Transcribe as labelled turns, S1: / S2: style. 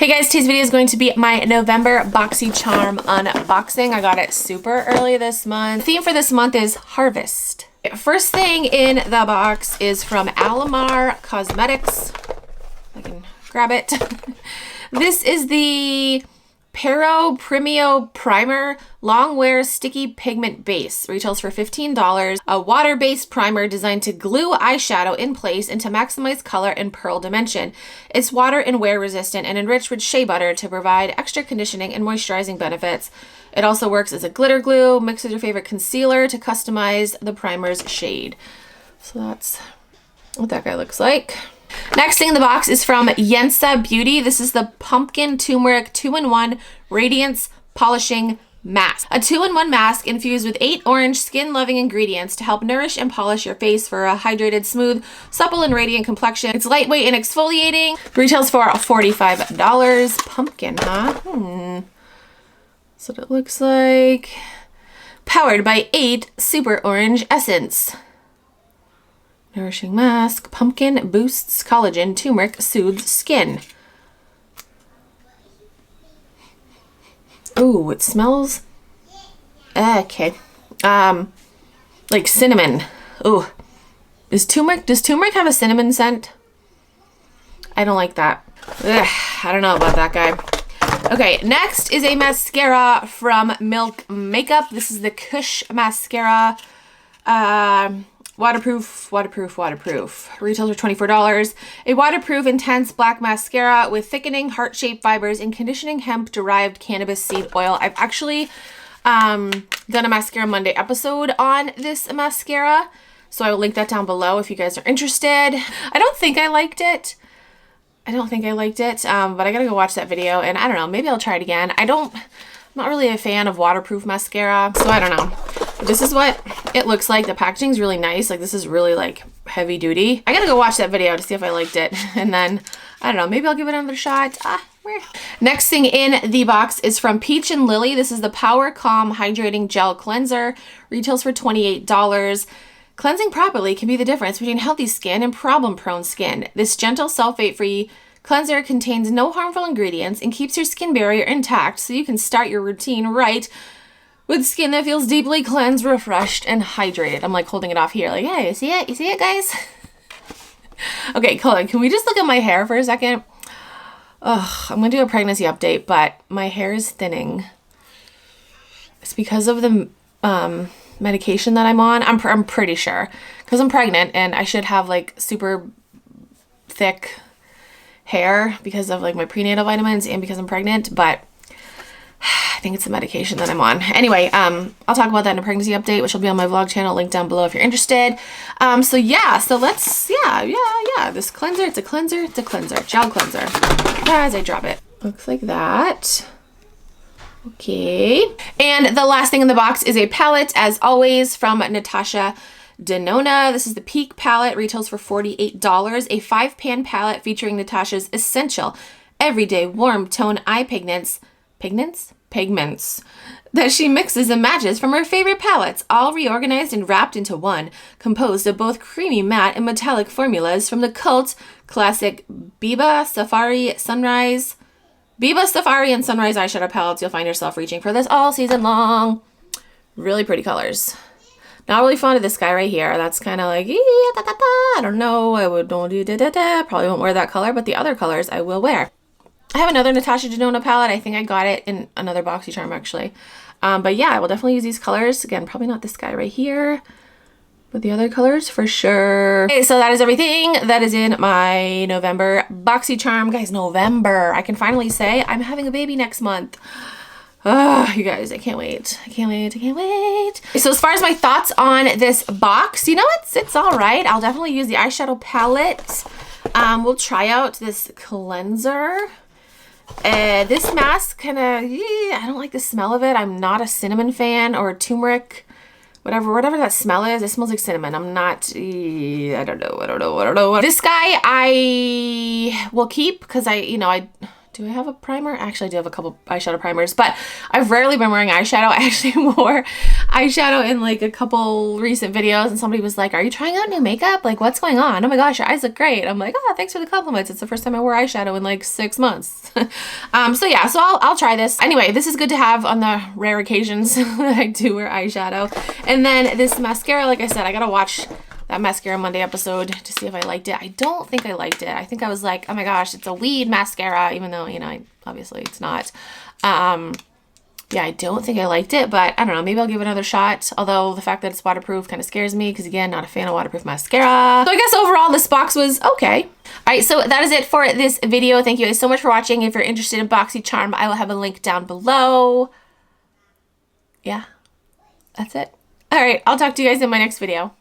S1: Hey guys, today's video is going to be my November Boxycharm unboxing. I got it super early this month. The theme for this month is Harvest. First thing in the box is from Alamar Cosmetics. I can grab it. This is the Pero Premio Primer Long Wear Sticky Pigment Base. Retails for $15. A water-based primer designed to glue eyeshadow in place and to maximize color and pearl dimension. It's water and wear resistant and enriched with shea butter to provide extra conditioning and moisturizing benefits. It also works as a glitter glue. Mix with your favorite concealer to customize the primer's shade. So that's what that guy looks like. Next thing in the box is from Yensa Beauty. This is the Pumpkin Turmeric 2-in-1 Radiance Polishing Mask. A 2-in-1 mask infused with 8 orange skin-loving ingredients to help nourish and polish your face for a hydrated, smooth, supple, and radiant complexion. It's lightweight and exfoliating. Retails for $45. Pumpkin, huh? That's what it looks like. Powered by 8 Super Orange Essence. Nourishing mask. Pumpkin boosts collagen. Turmeric soothes skin. Ooh, it smells okay. Like cinnamon. Ooh. Does turmeric have a cinnamon scent? I don't like that. Ugh, I don't know about that guy. Okay, next is a mascara from Milk Makeup. This is the Kush Mascara. Waterproof. Retails are $24. A waterproof, intense black mascara with thickening heart-shaped fibers and conditioning hemp-derived cannabis seed oil. I've actually done a Mascara Monday episode on this mascara, so I will link that down below if you guys are interested. I don't think I liked it. But I gotta go watch that video, and I don't know, maybe I'll try it again. I'm not really a fan of waterproof mascara, so I don't know. This is what it looks like. The packaging's really nice. Like, this is really like heavy duty. I gotta go watch that video to see if I liked it. And then, I don't know, maybe I'll give it another shot. Next thing in the box is from Peach and Lily. This is the Power Calm Hydrating Gel Cleanser. Retails for $28. Cleansing properly can be the difference between healthy skin and problem-prone skin. This gentle sulfate-free cleanser contains no harmful ingredients and keeps your skin barrier intact so you can start your routine right with skin that feels deeply cleansed, refreshed, and hydrated. I'm like holding it off here like, hey, you see it? You see it, guys? Okay, hold on. Can we just look at my hair for a second? Ugh, I'm going to do a pregnancy update, but my hair is thinning. It's because of the medication that I'm on. I'm pretty sure. Because I'm pregnant and I should have like super thick hair because of like my prenatal vitamins and because I'm pregnant, but I think it's the medication that I'm on. Anyway, I'll talk about that in a pregnancy update, which will be on my vlog channel, link down below if you're interested. This cleanser, it's a cleanser, gel cleanser. As I drop it. Looks like that. Okay. And the last thing in the box is a palette, as always, from Natasha Denona. This is the Peak palette, retails for $48. A 5-pan palette featuring Natasha's essential everyday warm tone eye pigments that she mixes and matches from her favorite palettes, all reorganized and wrapped into one, composed of both creamy matte and metallic formulas from the cult classic Biba Safari and Sunrise eyeshadow palettes. You'll find yourself reaching for this all season long. Really pretty colors. Not really fond of this guy right here. That's kind of like, I don't know. Probably won't wear that color, but the other colors I will wear. I have another Natasha Denona palette. I think I got it in another Boxycharm actually. But yeah, I will definitely use these colors. Again, probably not this guy right here, but the other colors for sure. Okay, so that is everything that is in my November Boxycharm. Guys, November. I can finally say I'm having a baby next month. You guys, I can't wait. So as far as my thoughts on this box, you know, it's all right. I'll definitely use the eyeshadow palette. We'll try out this cleanser. This mask kind of, I don't like the smell of it. I'm not a cinnamon fan or turmeric, whatever that smell is. It smells like cinnamon. I'm not, I don't know. This guy I will keep because I Do I have a primer? Actually, I do have a couple eyeshadow primers, but I've rarely been wearing eyeshadow. I actually wore eyeshadow in like a couple recent videos, and somebody was like, are you trying out new makeup? Like, what's going on? Oh my gosh, your eyes look great. I'm like, oh, thanks for the compliments. It's the first time I wore eyeshadow in like 6 months. So yeah, so I'll try this. Anyway, this is good to have on the rare occasions that I do wear eyeshadow. And then this mascara, like I said, I gotta watch that Mascara Monday episode to see if I liked it. I don't think I liked it. I think I was like, oh my gosh, it's a weed mascara, even though, you know, obviously it's not. Yeah, I don't think I liked it, but I don't know, maybe I'll give it another shot. Although the fact that it's waterproof kind of scares me because, again, not a fan of waterproof mascara. So I guess overall this box was okay. All right, so that is it for this video. Thank you guys so much for watching. If you're interested in Boxycharm, I will have a link down below. Yeah, that's it. All right, I'll talk to you guys in my next video.